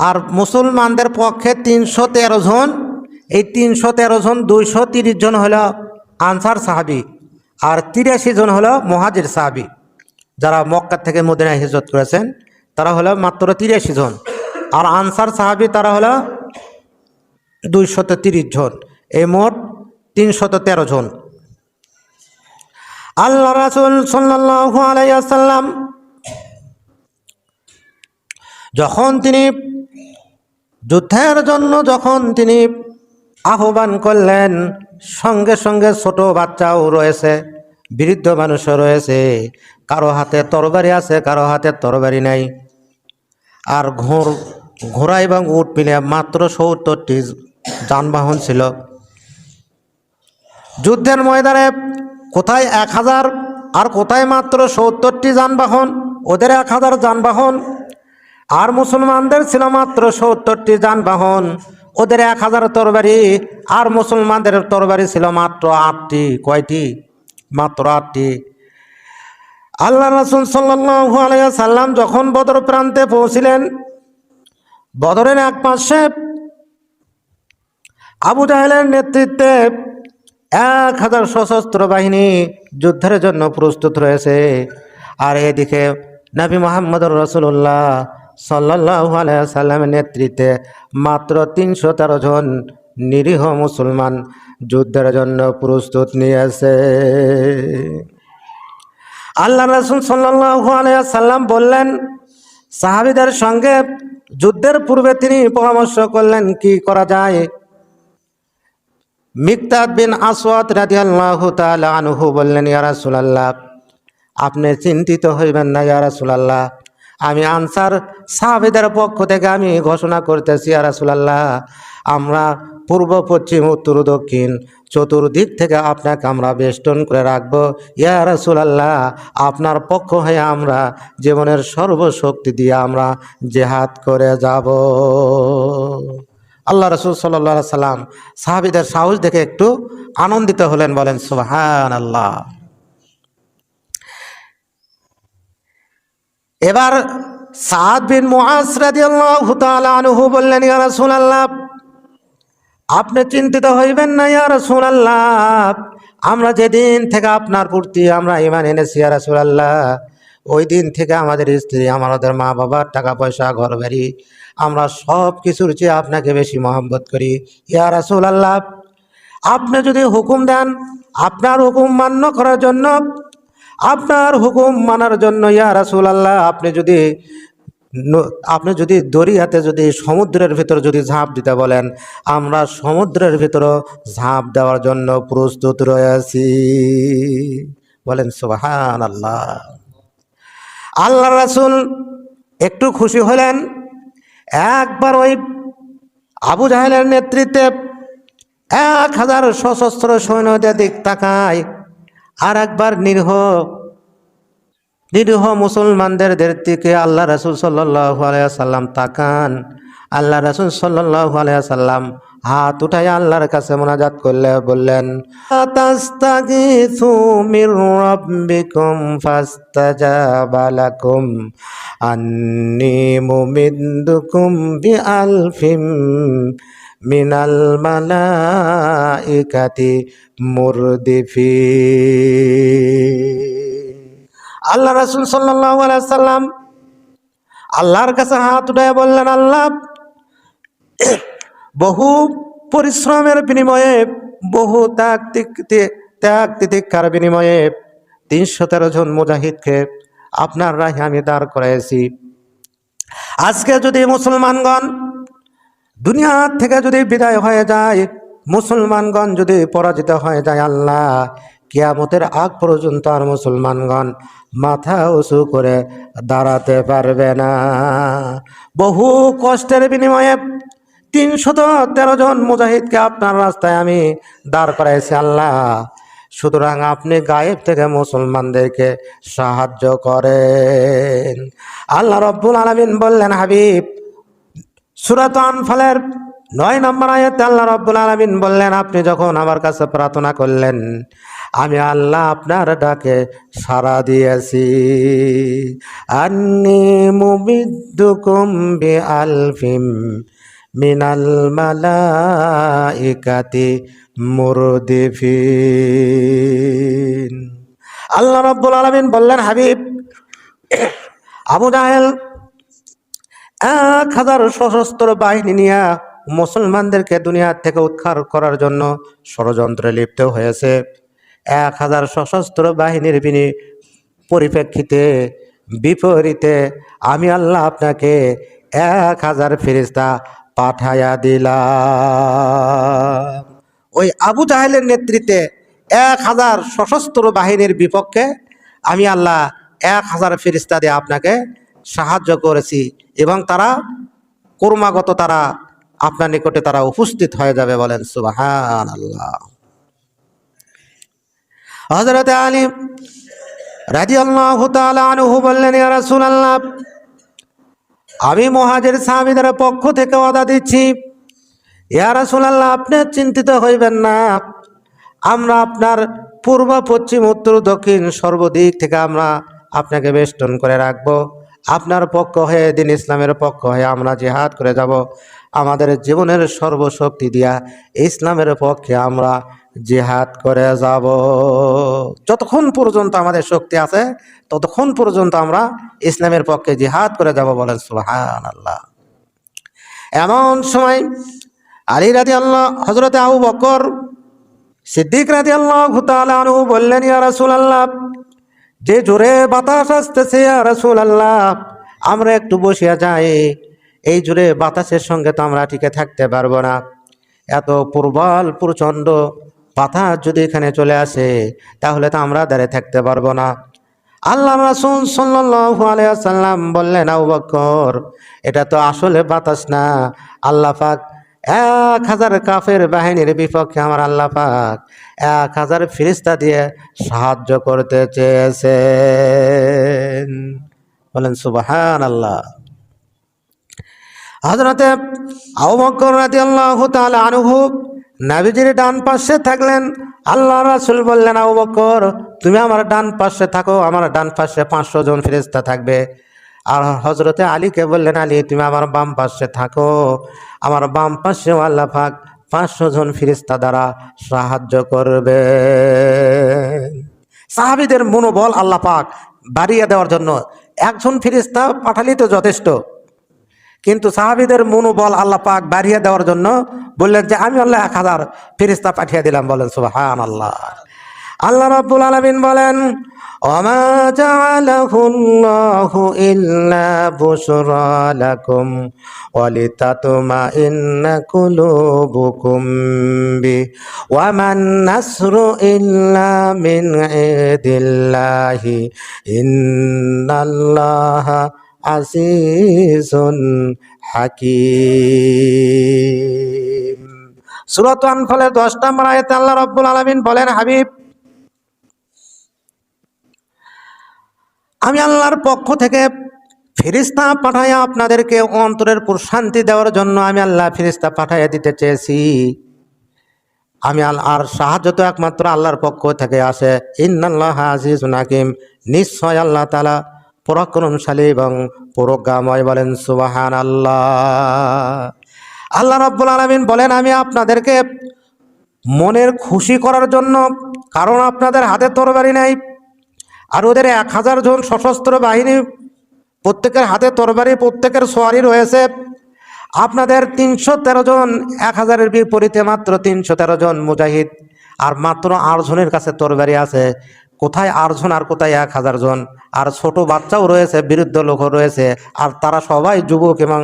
আর মুসলমানদের পক্ষে 313 জন, এই 313 জন 230 জন হলো আনসার সাহাবী আর 83 জন হলো মুহাজির সাহাবী। যারা মক্কা থেকে মদিনায় হিজরত করেছেন তারা হলো মাত্র 83 জন, আর আনসার সাহাবী তারা হলো 230 জন, এই মোট 313 জন। আল্লাহ রাসূল সাল্লাল্লাহু আলাইহি ওয়াসাল্লাম যখন তিনি যুদ্ধের জন্য যখন তিনি আহ্বান করলেন, সঙ্গে সঙ্গে ছোট বাচ্চাও রয়েছে, বৃদ্ধ মানুষও রয়েছে, কারো হাতে তরবারি আছে, কারো হাতে তরবারি নাই। আর ঘোড়া এবং উট মিলে মাত্র ৭০টি যানবাহন ছিল। যুদ্ধের ময়দানে কোথায় ১,০০০ আর কোথায় মাত্র ৭০টি যানবাহন। ওদের ১,০০০ যানবাহন আর মুসলমানদের ছিল মাত্র ৭০টি যানবাহন। ওদের ১,০০০ তরবারি আর মুসলমানদের তরবারি ছিল মাত্র ৮টি। কয়টি? মাত্র ৮টি। আল্লাহ রাসূল সাল্লাল্লাহু আলাইহি ওয়াসাল্লাম যখন বদর প্রান্তে পৌঁছিলেন, বদরের এক পাশে আবু জাহেলের নেতৃত্বে ১,০০০ সশস্ত্র বাহিনী যুদ্ধের জন্য প্রস্তুত রয়েছে। আর এদিকে নবী মুহাম্মদুর রাসূলুল্লাহ সাল্লাল্লাহু আলাইহি ওয়াসাল্লামের নেতৃত্বে মাত্র ৩১৩ জন নিরীহ মুসলমান যুদ্ধের জন্য প্রস্তুত নিয়েছে। আল্লাহ রাসূল সাল্লাল্লাহু আলাইহি ওয়াসাল্লাম বললেন, সাহাবীদের সঙ্গে যুদ্ধের পূর্বে তিনি পরামর্শ করলেন কি করা যায়। মিকদাদ বিন আসওয়াদ রাদিয়াল্লাহু তাআলা আনহু বললেন, ইয়া রাসূলুল্লাহ, আপনি চিন্তিত হইবেন না ইয়া রাসূলুল্লাহ, আমি আনসার সাহাবীদের পক্ষ থেকে আমি ঘোষণা করতেছি ইয়া রাসূলুল্লাহ, আমরা পূর্ব পশ্চিম উত্তর দক্ষিণ চতুর্দিক থেকে আপনাকে আমরা বেষ্টন করে রাখবো। ইয়া রাসূলুল্লাহ, আপনার পক্ষ হয়ে আমরা জীবনের সর্বশক্তি দিয়ে আমরা জিহাদ করে যাব। আল্লাহ রাসূল সাল্লাল্লাহু আলাইহি সাল্লাম সাহাবীদের সাহস দেখে একটু আনন্দিত হলেন, বলেন সুবহানাল্লাহ। এবার সাদ বিন মুআজ রাদিয়াল্লাহু তাআলা আনহু বললেন, ইয়া রাসূলুল্লাহ, আপনি চিন্তিত হইবেন না ইয়া রাসূলুল্লাহ, আমরা যেদিন থেকে আপনার প্রতি আমরা ঈমান এনেছি ইয়া রাসূলুল্লাহ, ওই দিন থেকে আমাদের স্ত্রী, আমাদের মা বাবার টাকা পয়সা ঘর বাড়ি আমরা সব কিছুর চেয়ে আপনাকে বেশি মহব্বত করি। ইয়া রাসূলুল্লাহ, আপনি যদি হুকুম দেন, আপনার হুকুম মান্য করার জন্য, আপনার হুকুম মানার জন্য ইয়া রাসূলুল্লাহ, আপনি যদি দরিয়াতে যদি সমুদ্রের ভিতর যদি ঝাঁপ দিতে বলেন, আমরা সমুদ্রের ভিতর ঝাঁপ দেওয়ার জন্য প্রস্তুত রয়েছি। বলেন সুবহানাল্লাহ। আল্লাহ রাসূল একটু খুশি হলেন। একবার ওই আবু জাহেলের নেতৃত্বে ১,০০০ সশস্ত্র সৈন্যদের দিক তাকায়, আর একবার নিরীহ মুসলমানদের দিকে আল্লাহ রাসূল সাল্লাল্লাহু আলাইহি ওয়াসাল্লাম তাকান। আল্লাহ রাসূল সাল্লাল্লাহু আলাইহি ওয়াসাল্লাম হাত উঠায় আল্লাহর কাছে মুনাজাত করলে বললেন, তাস্তাগীসু মির রাব্বিকুম ফাস্তাজাবা লাকুম আন্নী মুমিদ্দুকুম বিআলফিম মিনাল মালাইকাতি মুরদিফিন। আল্লাহ রাসূল সাল্লাল্লাহু আলাইহি ওয়াসাল্লাম আল্লাহর কাছে হাত উঠায় বললেন, আল্লাহ, বহু পরিশ্রমের বিনিময়ে, বহু ত্যাগ তিতিক্ষার বিনিময়ে ৩১৩ জন মুজাহিদকে আপনার রাহে আমি দাঁড় করাইছি। আজকে যদি মুসলমানগণ দুনিয়া থেকে যদি বিদায় হয়ে যায়, মুসলমানগণ যদি পরাজিত হয়ে যায়, আল্লাহ, কিয়ামতের আগ পর্যন্ত আর মুসলমানগণ মাথা উঁচু করে দাঁড়াতে পারবে না। বহু কষ্টের বিনিময়ে ৩১৩ জন মুজাহিদকে আপনার রাস্তায় আমি দাঁড় করাইছি আল্লাহ, সুতরাং আপনি গায়েব থেকে মুসলমানদেরকে সাহায্য করেন। আল্লাহ রব্বুল আলামিন বললেন, হাবিব, সূরা আনফালের ৯ নম্বর আয়াতে আল্লাহ রব্বুল আলামিন বললেন, আপনি যখন আমার কাছে প্রার্থনা করলেন, আমি আল্লাহ আপনার ডাকে সাড়া দিয়েছি। আন্নী মুমিদ্দুকুম বিআলফিম মিনাল মালাইকাতি মুরদিফিন। আল্লাহ রাব্বুল আলামিন বললেন, হাবিব, আবু জাহেল ১,০০০ সশস্ত্র বাহিনী নিয়ে মুসলমানদেরকে দুনিয়া থেকে উৎখাত করার জন্য ষড়যন্ত্রে লিপ্ত হয়েছে। ১,০০০ সশস্ত্র বাহিনীর পরিপ্রেক্ষিতে বিপরীতে আমি আল্লাহ আপনাকে ১,০০০ ফেরেশতা পাঠায়া দিলাম। ওই আবু জাহেলের নেতৃত্বে 1000 সশস্ত্র বাহিনীর বিপক্ষে আমি আল্লাহ 1000 ফেরেশতা দিয়ে আপনাকে সাহায্য করেছি, এবং তারা ক্রমাগত তারা আপনার নিকটে তারা উপস্থিত হয়ে যাবে। বলেন সুবহানাল্লাহ। হযরত আলী রাদিয়াল্লাহু তাআলা আনহু বললেন, ইয়া রাসূলুল্লাহ, আমি মুহাজির সাহাবীদের পক্ষ থেকে ওয়াদা দিচ্ছি, ইয়া রাসূলুল্লাহ, আপনি চিন্তিত হইবেন না, আমরা আপনার পূর্ব পশ্চিম উত্তর দক্ষিণ সর্বদিক থেকে আমরা আপনাকে বেষ্টন করে রাখব। আপনার পক্ষ হয়ে, দিন ইসলামের পক্ষ হয়ে আমরা জিহাদ করে যাব। আমাদের জীবনের সর্বশক্তি দিয়া ইসলামের পক্ষে আমরা জিহাদ করে যাব। যতক্ষণ পর্যন্ত আমাদের শক্তি আছে ততক্ষণ পর্যন্ত আমরা ইসলামের পক্ষে জিহাদ করে যাব। বলেন সুবহানাল্লাহ। এমন সময় আলী রাদিয়াল্লাহু, হযরত আবু বকর সিদ্দিক রাদিয়াল্লাহু তাআলা আনহু বললেন, ইয়া রাসূলুল্লাহ, যে জোরে বাতাস আসতেছে, ইয়া রাসূলুল্লাহ, আমরা একটু বসিয়া যাই। এই জোরে বাতাসের সঙ্গে তো আমরা টিকে থাকতে পারবো না। এত প্রবল প্রচণ্ড বাতাস যদি এখানে চলে আসে তাহলে তো আমরা দাঁড়িয়ে থাকতে পারবো না। আল্লাহ রাসূল সাল্লাল্লাহু আলাইহি ওয়াসাল্লাম বললেন, আবু বকর, এটা তো আসলে বাতাস না, আল্লাহ পাক 1000 কাফের বাহিনীর বিপক্ষে আমার আল্লাহ পাক 1000 ফেরেশতা দিয়ে সাহায্য করতে চেয়েছেন। বলেন সুবহানাল্লাহ। হযরতে আবু বকর রাদিয়াল্লাহু তাআলা আনহু নবীজির ডান পাশে থাকলেন। আল্লাহ রাসূল বললেন, আবু বকর, তুমি আমার ডান পাশে থাকো, আমার ডান পাশে 500 জন ফেরেশতা থাকবে। আর হযরতে আলীকে বললেন, আলী, তুমি আমার বাম পাশে থাকো, আমার বাম পাশেও আল্লাহ পাক 500 জন ফেরেশতা দ্বারা সাহায্য করবে। সাহাবীদের মনোবল আল্লাহ পাক বাড়িয়ে দেওয়ার জন্য একজন ফেরেশতা পাঠালেই তো যথেষ্ট, কিন্তু সাহাবীদের মনোবল আল্লাহ পাক বাড়িয়ে দেওয়ার জন্য বললেন যে আমি আল্লাহ 1000 ফেরেশতা পাঠিয়ে দিলাম। বলেন সুবহানাল্লাহ। আল্লাহ রাব্বুল আলামিন বলেন, ওমা জাআলাহুল্লাহু ইল্লা বুশরা লাকুম ওয়া লিতাতমাইন্না কুলুবুকুম বি ওয়া মান নাসরু ইল্লা মিন ইনদিল্লাহি ইন্নাল্লাহা আজিজুন হাকীম। সূরা আনফালের 10 নম্বর আয়াতে আল্লাহ রাব্বুল আলামিন বলেন, হাবিব, আমি আল্লাহর পক্ষ থেকে ফেরেশতা পাঠাইয়া আপনাদেরকে অন্তরের প্রশান্তি দেওয়ার জন্য আমি আল্লাহ ফেরেশতা পাঠাইয়া দিতে চেয়েছি। আমি আর সাহায্য তো একমাত্র আল্লাহর পক্ষ থেকে আসে। ইন্নাল্লাহা আজিজুন হাকীম, নিশ্চয় আল্লাহ তাআলা পরাক্রমশালী এবং প্রজ্ঞাময়। বলেন সুবহানাল্লাহ। আল্লাহ রাব্বুল আলামিন বলেন, আমি আপনাদেরকে মনের খুশি করার জন্য, কারণ আপনাদের হাতে তরবারি নাই, আর ওদের 1000 জন সশস্ত্র বাহিনী, প্রত্যেকের হাতে তরবারি, প্রত্যেকের সোয়ারি রয়েছে। আপনাদের 313 জন, 1000-এর বিপরীতে মাত্র 313 জন মুজাহিদ, আর মাত্র 8 জনের কাছে তরবারি আছে। কোথায় 8 জন আর কোথায় 1000 জন? আর ছোট বাচ্চাও রয়েছে, বৃদ্ধ লোকও রয়েছে, আর তারা সবাই যুবক এবং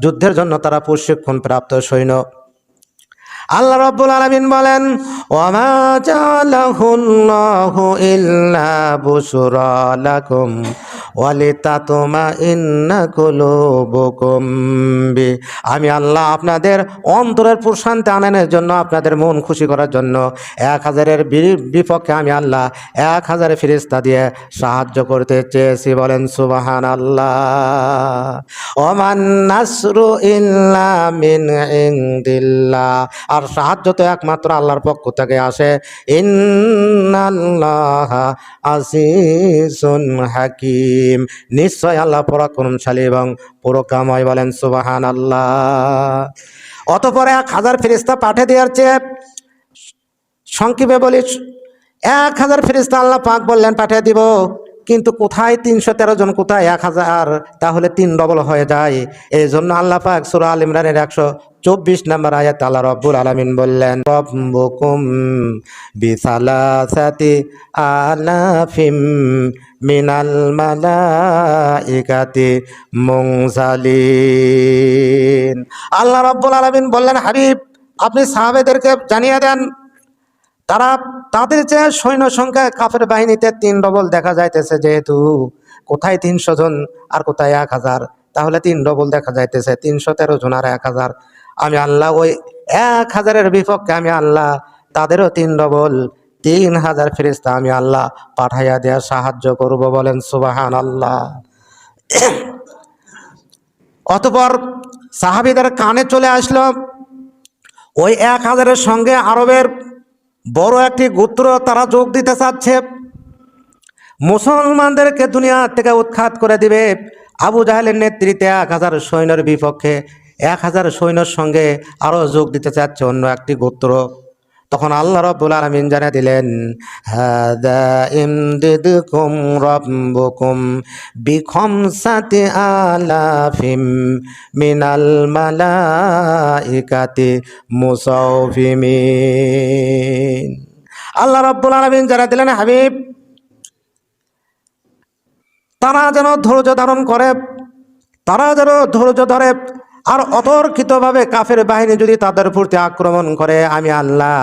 যুদ্ধের জন্য তারা প্রশিক্ষণ প্রাপ্ত সৈন্য। আল্লাহ রাব্বুল আলামিন বলেন, ওমা জাআলাহুল্লাহু ইল্লা বুশরা লাকুম ওয়া লিতাতমাইন্না কুলুবুকুম বি, আমি আল্লাহ আপনাদের অন্তরের প্রশান্তি আনয়নের জন্য, আপনাদের মন খুশি করার জন্য 1000-এর বিপক্ষে আমি আল্লাহ 1000 ফেরেশতা দিয়ে সাহায্য করতে চেয়েছি। বলেন সুবহানাল্লাহ। ওমান নাসরু ইল্লা মিন ইনদিল্লাহ, আর সাহায্য তো একমাত্র আল্লাহর পক্ষ থেকে আসে। ইন্নাল্লাহা আজিজুন হাকীম, নিশ্চয় আল্লাহ পরাক্রমশালী এবং প্রজ্ঞাময়। বলেন সুবহানাল্লাহ। অতঃপর 1000 ফেরেশতা পাঠিয়ে দেওয়ার চেয়ে সংক্ষেপে বলি, 1000 ফেরেশতা আল্লাহ পাক বললেন পাঠিয়ে দিব, কিন্তু কোথায় 313 জন, কোথায় 1000, তাহলে 3 ডবল হয়ে যায়। এই জন্য আল্লাহ পাক সূরা আল ইমরানের 124 নম্বর আয়াত আল্লাহ রাব্বুল আলামিন বললেন, রব্বুকুম বিসালাসাতি আলাফিম মিনাল মালাইকাতি মুনজালিন। আল্লাহ রাব্বুল আলামিন বললেন, হাবিব আপনি সাহাবেদেরকে জানিয়ে দেন, তাদের যে সৈন্য সংখ্যা কাফের বাহিনীতে 3 ডবল দেখা যাইতেছে, যেহেতু কোথায় 300 জন আর কোথায় 1000, তাহলে 3 ডবল দেখা যাইতেছে, 313 জন আর 1000। আমি আল্লাহ ওই 1000-এর বিপক্ষে আমি আল্লাহ তাদেরও 3 ডবল 3000 ফেরেশতা আমি আল্লাহ পাঠাইয়া দেয়া সাহায্য করব, বলেন সুবহানাল্লাহ। অতঃপর সাহাবীদের কানে চলে আসলো ওই 1000-এর সঙ্গে আরবের বড় একটি গোত্র তারা যোগ দিতে চাচ্ছে, মুসলমানদেরকে দুনিয়া থেকে উৎখাত করে দিবে। আবু জাহেলের নেতৃত্বে 1000 সৈন্যের বিপক্ষে 1000 সৈন্যের সঙ্গে আরো যোগ দিতে চাচ্ছে অন্য একটি গোত্র। তখন আল্লাহ রাব্বুল আলামিন জানিয়ে দিলেন, হাদা ইমদিদকুম রাব্বুকুম বিখামসাতি আলাফিম মিনাল মালাইকাতি মুসাউফিমিন। আল্লাহ রাব্বুল আলামিন জানিয়ে দিলেন, হাবিব তারা যেন ধৈর্য ধারণ করে, তারা যেন ধৈর্য ধরে, আর অতর্কিতভাবে কাফের বাহিনী যদি তাদের প্রতি আক্রমণ করে, আমি আল্লাহ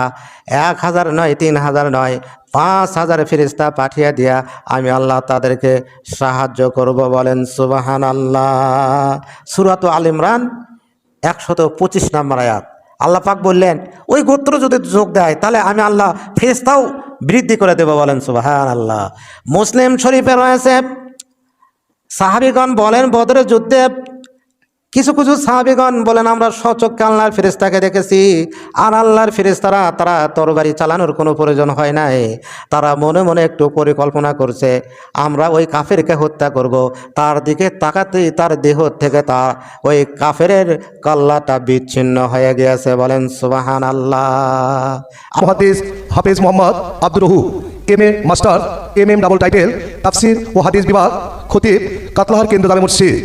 1000 নয়, 3000 নয়, 5000 ফেরেশতা পাঠিয়ে দিয়া আমি আল্লাহ তাদেরকে সাহায্য করব, বলেন সুবহানাল্লাহ। সূরা আল ইমরান 125 নম্বর আয়াত। আল্লাহ পাক বললেন, ওই গোত্র যদি যোগ দেয় তাহলে আমি আল্লাহ ফেরেশতাও বৃদ্ধি করে দেব, বলেন সুবহানাল্লাহ। মুসলিম শরীফে রয়েছে, সাহাবীগণ বলেন বদরের যুদ্ধে কিছু কিছু সাহাবীগণ বলেন আমরা স্বচক্ষে আল্লাহর ফেরেশতাকে দেখেছি, আর আল্লাহর ফেরেশতারা তারা তরবারি চালানোর কোনো প্রয়োজন হয় নাই, তারা মনে মনে একটু পরিকল্পনা করছে আমরা ওই কাফেরকে হত্যা করব। তার দিকে তাকাতেই তার দেহ থেকে তার ওই কাফেরের কল্লাটা বিচ্ছিন্ন হয়ে গিয়েছে, বলেন সুবহানাল্লাহ। মুহাদ্দিস হাফেজ Mohammad Abdur Rahu, MA. Master, MM double title, তাফসির ও হাদিস বিভাগ, খতিব, কাতলাহার কেন্দ্র জামে মসজিদ।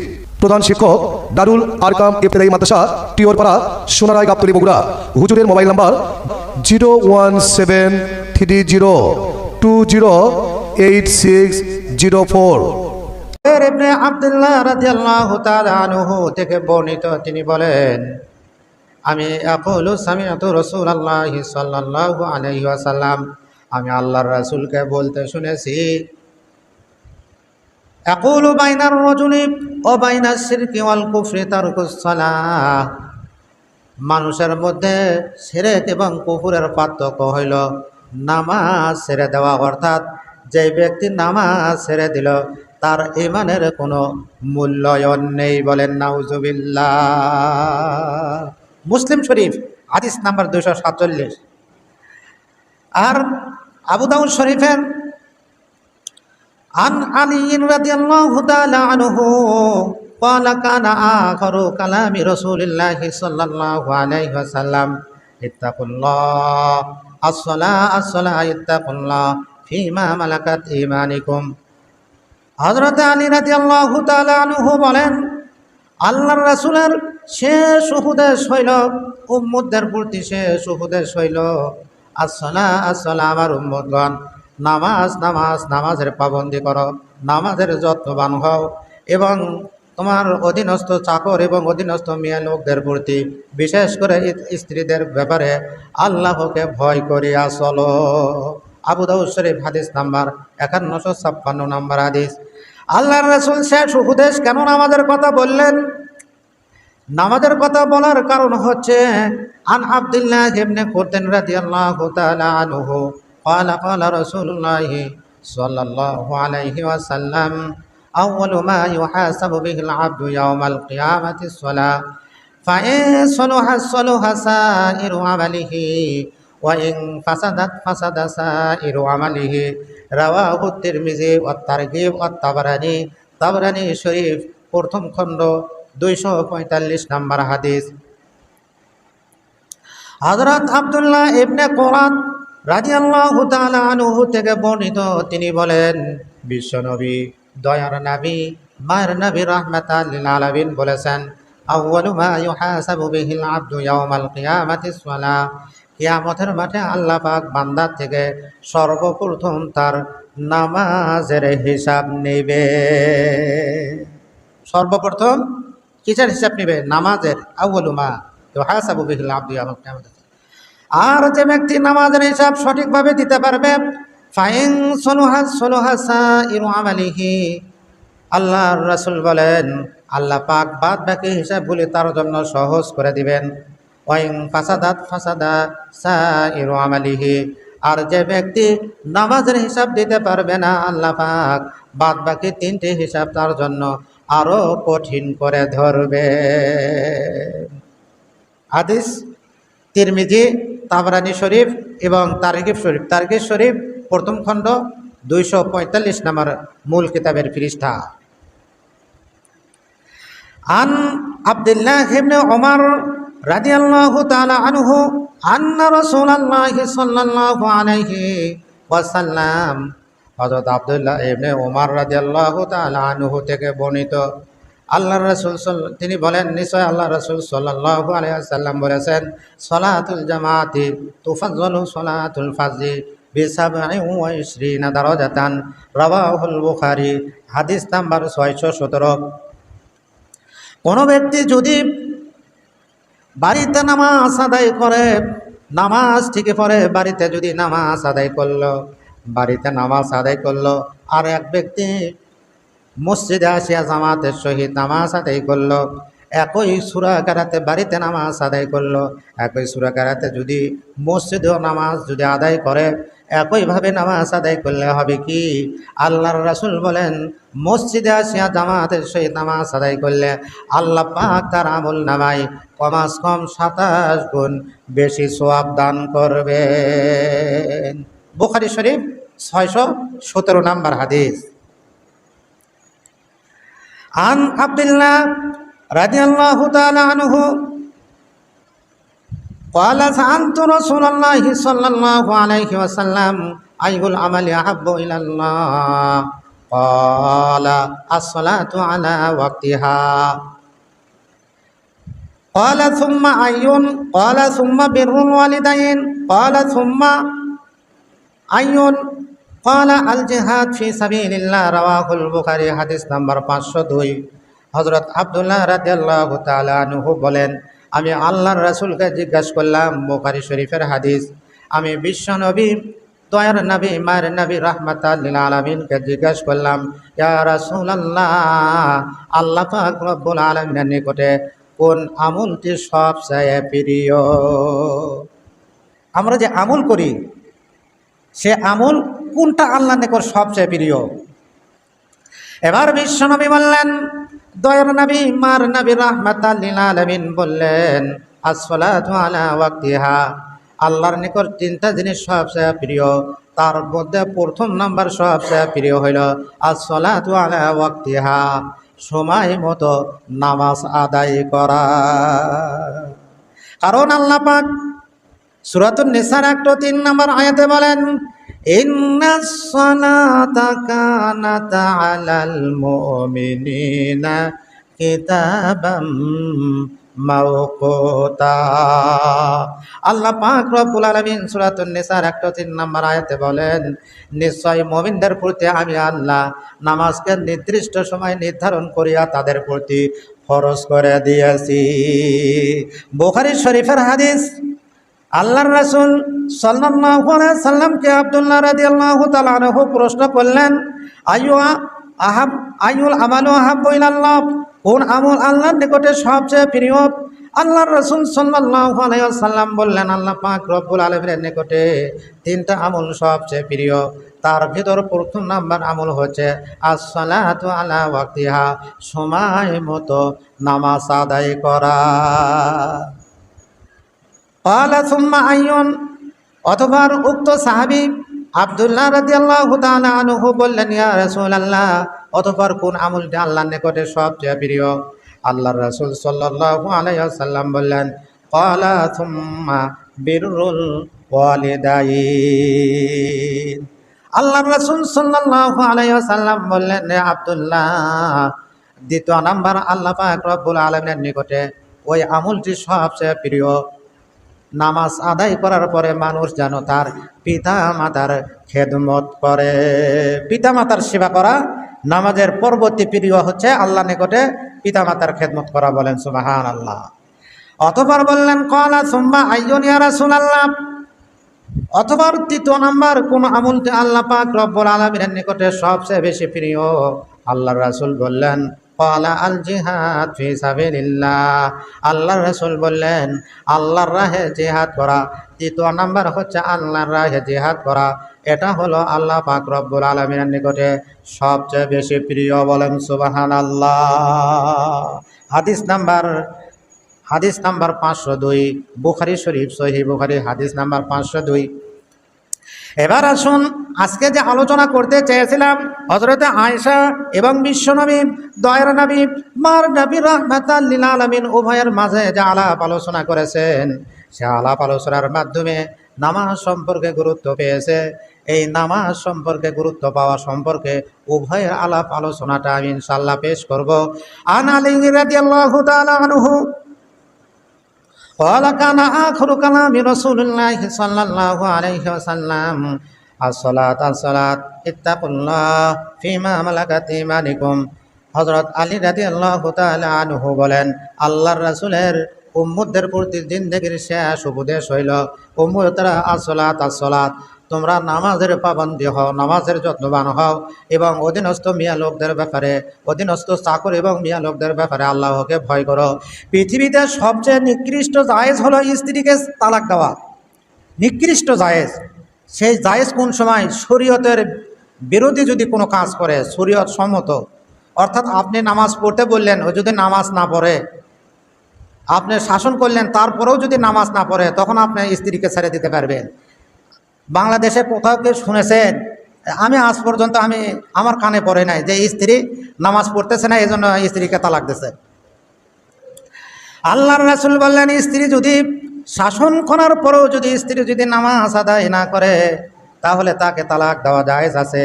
প্রধান শিক্ষক দারুল আরকাম ইবতেদায়ী মাদ্রাসা, টিওরপাড়া, সোনারায় গাবতলী, বগুড়া। হুজুরের মোবাইল নাম্বার 01730208604। ইবনে আব্দুল্লাহ রাদিয়াল্লাহু তাআলা আনহু থেকে বর্ণিত, তিনি বলেন, আমি আকুলু সামিআতু রাসূলুল্লাহি সাল্লাল্লাহু আলাইহি ওয়াসাল্লাম, আমি আল্লাহর রাসূলকে বলতে শুনেছি, আকুলু বাইনার রাজুলি ওয়া বাইনাস শিরকি ওয়াল কুফরি তারকুস সালাহ। মানুষের মধ্যে শিরক এবং কুফরের পার্থক্য হইল নামাজ ছেড়ে দেওয়া, অর্থাৎ যে ব্যক্তি নামাজ ছেড়ে দিল তার ঈমানের কোনো মূল্যায়ন নেই, বলেন নাউজুবিল্লাহ। মুসলিম শরীফ হাদিস নাম্বার 247। আর আবু দাউদ শরীফের আন আলী রাদিয়াল্লাহু তাআলা আনহু قال كان آخر كلام رسول الله صلى الله عليه وسلم اتقوا الله الصلاة اتقوا الله فيما ملكت إيمانكم। হযরত আলী রাদিয়াল্লাহু তাআলা আনহু বলেন, আল্লাহর রাসূলের শেষ উপদেশ হইল, উম্মতদের প্রতি শেষ উপদেশ হইল, আসসালাহ আমার উম্মতগণ, নামাজ নামাজ নামাজের পাবন্দি করো, নামাজের যত্নবান হও, এবং তোমার অধীনস্থ চাকর এবং অধীনস্থ মেয়ে লোকদের প্রতি, বিশেষ করে স্ত্রীদের ব্যাপারে আল্লাহকে ভয় করিয়া চলো। আবু দাউদ শরীফ হাদিস নাম্বার 5156 নম্বর হাদিস। আল্লাহর রাসূল শেষ উপদেশ কেন নামাজের কথা বললেন? নামাজের কথা বলার কারণ হচ্ছে, আন আব্দুল্লাহ ইবনে কুরতান রাদিয়াল্লাহু তাআলা আনহু قال قال رسول الله صلى الله عليه وسلم أول ما يحاسب به العبد يوم القيامة الصلاة فإن صلحت صلح سائر عمله وإن فسدت فسد سائر عمله। رواه الترمذي والترغيب والطبراني। طبراني শরীফ প্রথম খণ্ড 245 নম্বর হাদিস। হযরত আব্দুল্লাহ ইবনে কুরআন রাদিয়াল্লাহু তাআলা আনহু থেকে বর্ণিত, তিনি বলেন, বিশ্বনবী দয়ার নবী মায়ের নবী রাহমাতাল লিল আলামিন বলেছেন, আউয়ালু মা ইউহাসাবু বিহিল আবদু ইয়াউমাল কিয়ামাতিস সালাহ। কিয়ামতের মাঠে আল্লাহ পাক বান্দার থেকে সর্বপ্রথম তার নামাজের হিসাব নেবে। সর্বপ্রথম কিসের হিসাব নেবে? নামাজের। আউয়ালু মা ইউহাসাবু বিহিল আবদু ইয়াউমাল কিয়ামাতিস। আর যে ব্যক্তি নামাজের হিসাব সঠিকভাবে দিতে পারবে, ফাইন সলুহা সাইরু আমালিহি, আল্লাহর রাসূল বলেন আল্লাহ পাক বাদ বাকি হিসাবগুলি তার জন্য সহজ করে দিবেন। ওয়াইন ফাসাদা সাইরু আমালিহি, আর যে ব্যক্তি নামাজের হিসাব দিতে পারবে না, আল্লাহ পাক বাদ বাকি তিনটি হিসাব তার জন্য আরো কঠিন করে ধরবে। হাদিস তিরমিজি, তাবরানী শরীফ এবং তারগিব শরীফ। তারগিব শরীফ প্রথম খণ্ড 245 নম্বর মূল কিতাবের পৃষ্ঠা। আন আব্দুল্লাহ ইবনে ওমর রাদিয়াল্লাহু তাআলা আনহু আন্না রাসূলুল্লাহি সাল্লাল্লাহু আলাইহি ওয়াসাল্লাম, হযরত আব্দুল্লাহ ইবনে ওমর রাদিয়াল্লাহু তাআলা আনহু থেকে বর্ণিত, আল্লাহর রাসূল তিনি বলেন, নিশ্চয় আল্লাহ রাসূল সাল্লাল্লাহু আলাইহি ওয়াসাল্লাম বলেছেন, সলাতুল জামাতি তুফাজ্জালু সলাতুল ফাজরি বি27 দারাজাতান, রাওয়াহুল বুখারী। হাদিস নাম্বার 617। কোনো ব্যক্তি যদি বাড়িতে নামাজ আদায় করে, নামাজ ঠিকই পড়ে, বাড়িতে যদি নামাজ আদায় করলো, বাড়িতে নামাজ আদায় করলো, আর এক ব্যক্তি মসজিদে আসিয়া জামাতের সহিত নামাজ আদায় করলো, একই সূরা কারাতে বাড়িতে নামাজ আদায় করলো, একই সূরা কারাতে যদি মসজিদেও নামাজ যদি আদায় করে, একইভাবে নামাজ আদায় করলে হবে কি? আল্লাহর রাসূল বলেন, মসজিদে আসিয়া জামাতের সহিত নামাজ আদায় করলে আল্লাহ পাক তার আমল নামায় কমাস কম 27 গুণ বেশি সওয়াব দান করবেন। বুখারী শরীফ 617 নম্বর হাদিস। আন আব্দুল্লাহ রাদিয়াল্লাহু তাআলা আনহু قال سألت رسول الله صلى الله عليه وسلم أي العمل أحب إلى الله قال الصلاة على وقتها قال ثم أي قال ثم بر الوالدين قال ثم أي قال الجهاد في سبيل الله رواه البخاري। হাদিস নাম্বার 502। হযরত আব্দুল্লাহ রাদিয়াল্লাহু তাআলা আনহু বলেন, আমি আল্লাহর রাসূলকে জিজ্ঞাসা করলাম, বুখারী শরীফের হাদিস, আমি বিশ্ব নবী দয়ার নবী মায়ের নবী রাহমাতাল লিল আলামিনকে জিজ্ঞাসা করলাম, ইয়া রাসূলুল্লাহ, আল্লাহ পাক রব্বুল আলামিনের নিকটে কোন আমলটি সবচেয়ে প্রিয়? আমরা যে আমল করি সে আমল কোনটা আল্লাহর নিকট সবচেয়ে প্রিয়? এবার বিশ্ব নবী বললেন, দয়ার নবী মার নবী রাহমাতাল লিল আলামিন বললেন, আসসালাতু আলা ওয়াক্তিহা, আল্লাহর নিকট তিনটা জিনিস সবচেয়ে প্রিয়, তার মধ্যে প্রথম নাম্বার সবচেয়ে প্রিয় হইল আসসালাতু আলা ওয়াক্তিহা, সময় মতো নামাজ আদায় করা। কারণ আল্লাহ পাক সূরাতুন নিসার 103 নম্বর আয়াতে বলেন, ইন্নাস সালাতা কানাত আলাল মুমিনিনা কিতাবাম মাওকুতা। আল্লাহ পাক রব্বুল আলামিন সূরাতুন নিসার 103 নম্বর আয়াতে বলেন, নিশ্চয় মুমিনদের প্রতি আমি আল্লাহ নামাজকে নির্দিষ্ট সময় নির্ধারণ করিয়া তাদের প্রতি ফরজ করে দিয়েছি। বুখারী শরীফের হাদিস। আল্লাহর রাসূল সাল্লাল্লাহু আলাইহি সাল্লামকে আব্দুল্লাহ রাদিয়াল্লাহু তাআলা আনহু প্রশ্ন করলেন, আইয়ুল আমালু আহাব্বু ইলাল্লাহ, কোন আমল আল্লাহর নিকটে সবচেয়ে প্রিয়? আল্লাহর রাসূল সাল্লাল্লাহু আলাইহি ওয়াসাল্লাম বললেন, আল্লাহ পাক রব্বুল আলামিনের নিকটে তিনটা আমল সবচেয়ে প্রিয়, তার ভিতর প্রথম নাম্বার আমল হচ্ছে আসসালাতু আলা ওয়াক্তিহা, সময় মতো নামাজ আদায় করা। ক্বালা সুম্মা আইয়ুন, অতঃপর উক্ত সাহাবী আব্দুল্লাহ রাদিয়াল্লাহু তাআলা আনহু বললেন, ইয়া রাসূলুল্লাহ, অতঃপর কোন আমলটি আল্লাহর নিকটে সবচেয়ে প্রিয়? আল্লাহর রাসূল সাল্লাল্লাহু আলাইহি ওয়াসাল্লাম বললেন, ক্বালা সুম্মা বিররুল ওয়ালিদাইন, আল্লাহ রাসূল সাল্লাল্লাহু আলাইহি ওয়াসাল্লাম বললেন, হে আব্দুল্লাহ, দ্বিতীয় নাম্বার আল্লাহ পাক রব্বুল আলামিনের নিকটে ওই আমলটি সবচেয়ে প্রিয়। নামাজ আদায় করার পরে মানুষ যেন তার পিতা মাতার খেদমত করে। পিতা মাতার সেবা করা নামাজের পরবর্তী প্রিয় হচ্ছে আল্লাহ নিকটে পিতা মাতার খেদমত করা। বলেন সুবহানাল্লাহ। অতঃপর বললেন, ক্বালা সুম্মা আইয়ুন ইয়া রাসূলুল্লাহ, অতঃপর তৃতীয় নাম্বার কোন আমলটি আল্লাহ পাক রব্বুল আলামিনের নিকটে সবচেয়ে বেশি প্রিয়? আল্লাহর রাসূল বললেন, ক্বালা আল জিহাদ ফি সাবিলিল্লাহ। আল্লাহর রাসূল বললেন, আল্লাহর রাহে জিহাদ করা। তৃতীয় নাম্বার হচ্ছে আল্লাহর রাহে জিহাদ করা। এটা হলো আল্লাহ পাক রব্বুল আলামিনের নিকটে সবচেয়ে বেশি প্রিয়। বলেন সুবহানাল্লাহ। হাদিস নাম্বার 502, বুখারী শরীফ, সহিহ বুখারী, হাদিস নাম্বার 502। এবার আসুন, আজকে যে আলোচনা করতে চেয়েছিলাম হযরতে আয়েশা এবং বিশ্বনবী দয়ার নবী মার নবী রাহমাতাল লিল আলামিন উভয়ের মাঝে যে আলাপ আলোচনা করেছেন, সে আলাপ আলোচনার মাধ্যমে নামাজ সম্পর্কে গুরুত্ব পেয়েছে। এই নামাজ সম্পর্কে গুরুত্ব পাওয়া সম্পর্কে উভয়ের আলাপ আলোচনাটা আমি ইনশাআল্লাহ পেশ করব। আন আলী রাদিয়াল্লাহু তাআলা আনহু قال كان آخر كلام رسول الله صلى الله عليه وسلم الصلاة الصلاة اتقوا الله فيما ملكت أيمانكم। হযরত আলী রাদিয়াল্লাহু তাআলা আনহু বলেন, আল্লাহর রাসূলের উম্মতদের প্রতি জিন্দেগীর শেষ উপদেশ হইল, উম্মতরা আসসালাত আসসালাত, তোমরা নামাজের পাবন্দী হও, নামাজের যত্নবান হও এবং অধীনস্থ মিয়া লোকদের ব্যাপারে, অধীনস্থ চাকর এবং মিয়া লোকদের ব্যাপারে আল্লাহকে ভয় করো। পৃথিবীতে সবচেয়ে নিকৃষ্ট জায়েজ হলো স্ত্রীকে তালাক দেওয়া। নিকৃষ্ট জায়েজ। সেই জায়েজ কোন সময়? শরীয়তের বিরোধী যদি কোনো কাজ করে, শরীয়ত সম্মত, অর্থাৎ আপনি নামাজ পড়তে বললেন, ও যদি নামাজ না পড়ে, আপনি শাসন করলেন, তারপরেও যদি নামাজ না পড়ে, তখন আপনি স্ত্রীকে ছেড়ে দিতে পারবেন। বাংলাদেশে কোথাও কেউ শুনেছেন? আমি আজ পর্যন্ত আমার কানে পড়ে নাই যে স্ত্রী নামাজ পড়তেছে না, এই জন্য স্ত্রীকে তালাক দিয়েছে। আল্লাহর রাসূল বললেন, স্ত্রী যদি শাসন করার পরেও স্ত্রী যদি নামাজ আদায় না করে, তাহলে তাকে তালাক দেওয়া জায়েজ আছে।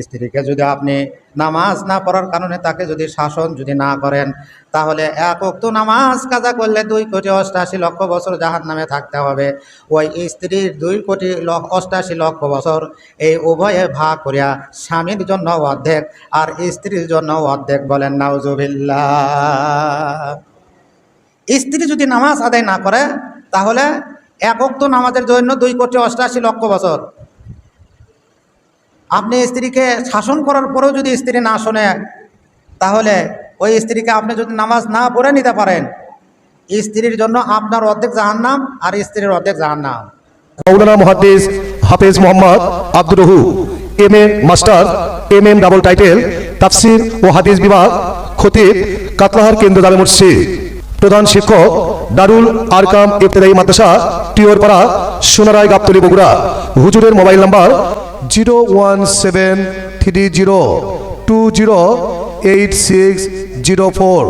স্ত্রীকে যদি আপনি নামাজ না পড়ার কারণে তাকে যদি শাসন না করেন, তাহলে এক ওয়াক্ত নামাজ কাজা করলে 2,88,00,000 বছর জাহান্নামে থাকতে হবে। ওই স্ত্রীর 2,88,00,000 বছর এই উভয়ে ভাগ করিয়া স্বামীর জন্য অর্ধেক আর স্ত্রীর জন্য অর্ধেক। বলেন নাউজুবিল্লাহ। স্ত্রী যদি নামাজ আদায় না করে, তাহলে এক ওয়াক্ত নামাজের জন্য 2,88,00,000 বছর। আপনি স্ত্রীকে শাসন করার পরেও যদি স্ত্রী না শোনে, তাহলে ওই স্ত্রীকে আপনি যদি নামাজ না পড়ে নিতে পারেন, স্ত্রীর জন্য আপনার অর্ধেক জাহান্নাম আর স্ত্রীর অর্ধেক জাহান্নাম। মাওলানা মুহাদ্দিস হাফেজ Mohammad Abdur Rahu, MA master, MM double title, তাফসির ও হাদিস বিভাগ, খতিব, কাতলাহার কেন্দ্র জামে মসজিদ। প্রধান শিক্ষক দারুল আরকাম ইবতেদায়ী মাদ্রাসা, টিওরপাড়া, সোনারায়, গাবতলী, বগুড়া। হুজুরের মোবাইল নাম্বার 01730208604।